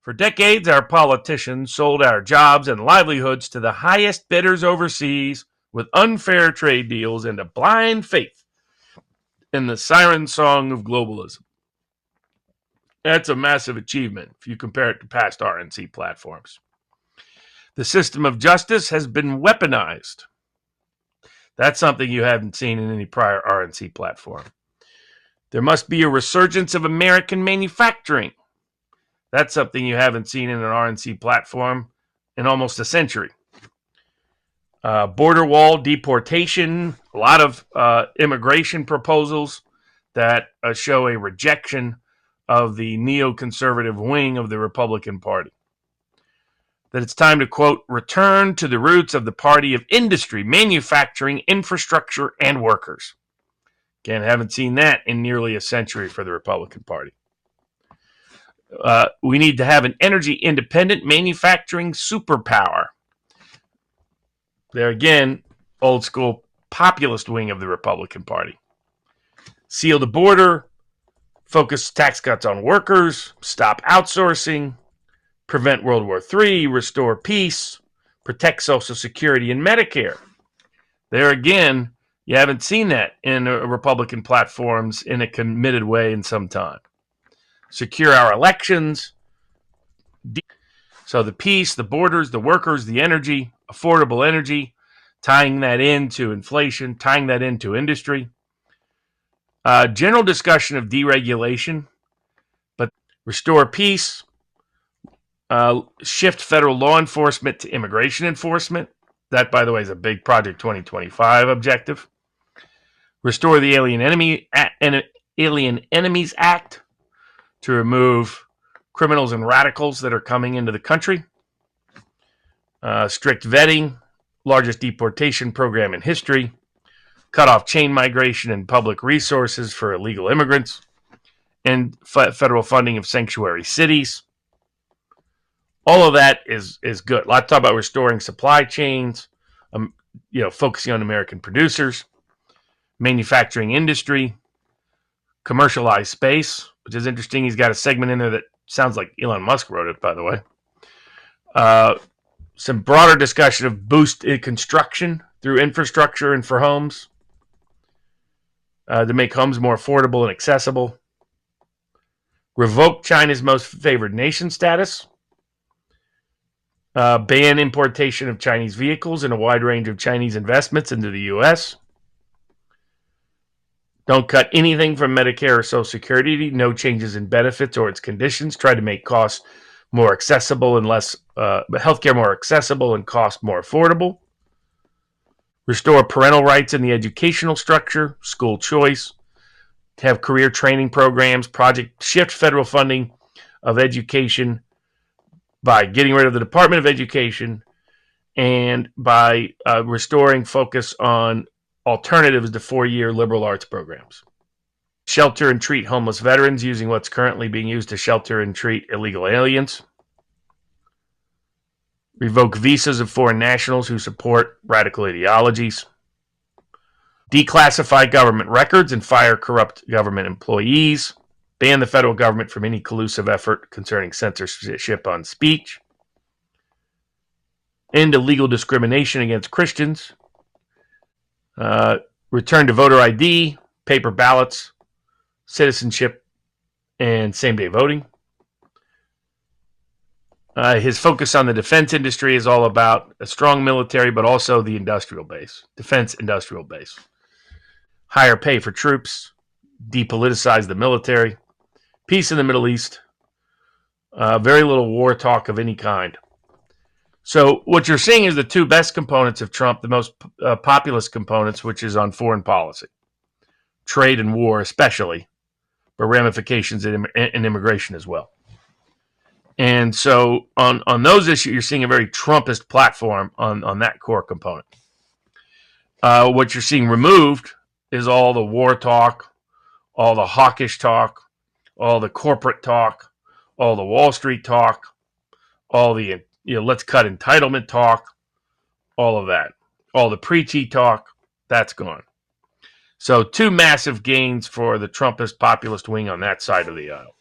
For decades, our politicians sold our jobs and livelihoods to the highest bidders overseas with unfair trade deals and a blind faith in the siren song of globalism. That's a massive achievement if you compare it to past RNC platforms. The system of justice has been weaponized. That's something you haven't seen in any prior RNC platform. There must be a resurgence of American manufacturing. That's something you haven't seen in an RNC platform in almost a century. Border wall, deportation, a lot of immigration proposals that show a rejection of the neoconservative wing of the Republican Party. That it's time to, quote, return to the roots of the party of industry, manufacturing, infrastructure, and workers. Again, haven't seen that in nearly a century for the Republican Party. We need to have an energy independent manufacturing superpower. There again, old school populist wing of the Republican Party. Seal the border, focus tax cuts on workers, stop outsourcing, prevent World War III, restore peace, protect Social Security and Medicare. There again, you haven't seen that in Republican platforms in a committed way in some time. Secure our elections. So the peace, the borders, the workers, the energy, affordable energy, tying that into inflation, tying that into industry. General discussion of deregulation, but restore peace, shift federal law enforcement to immigration enforcement. That, by the way, is a big Project 2025 objective. Restore the Alien Enemies Act to remove criminals and radicals that are coming into the country. Strict vetting, largest deportation program in history. Cut off chain migration and public resources for illegal immigrants. And federal funding of sanctuary cities. All of that is good. A lot to talk about restoring supply chains, focusing on American producers, manufacturing industry, commercialized space, which is interesting. He's got a segment in there that sounds like Elon Musk wrote it, by the way. Some broader discussion of boost construction through infrastructure and for homes to make homes more affordable and accessible. Revoke China's most favored nation status. Ban importation of Chinese vehicles and a wide range of Chinese investments into the U.S. Don't cut anything from Medicare or Social Security. No changes in benefits or its conditions. Try to make costs more accessible and healthcare more accessible and cost more affordable. Restore parental rights in the educational structure, school choice. To have career training programs, shift federal funding of education by getting rid of the Department of Education and by restoring focus on alternatives to 4-year liberal arts programs. Shelter and treat homeless veterans using what's currently being used to shelter and treat illegal aliens. Revoke visas of foreign nationals who support radical ideologies. Declassify government records and fire corrupt government employees. Ban the federal government from any collusive effort concerning censorship on speech. End illegal discrimination against Christians. Return to voter ID, paper ballots, citizenship, and same-day voting. His focus on the defense industry is all about a strong military, but also the industrial base, defense industrial base. Higher pay for troops, depoliticize the military, peace in the Middle East, very little war talk of any kind. So what you're seeing is the two best components of Trump, the most populist components, which is on foreign policy, trade and war especially, but ramifications in immigration as well. And so on those issues, you're seeing a very Trumpist platform on that core component. What you're seeing removed is all the war talk, all the hawkish talk, all the corporate talk, all the Wall Street talk, all the let's cut entitlement talk, all of that, all the preachy talk, that's gone. So two massive gains for the Trumpist populist wing on that side of the aisle.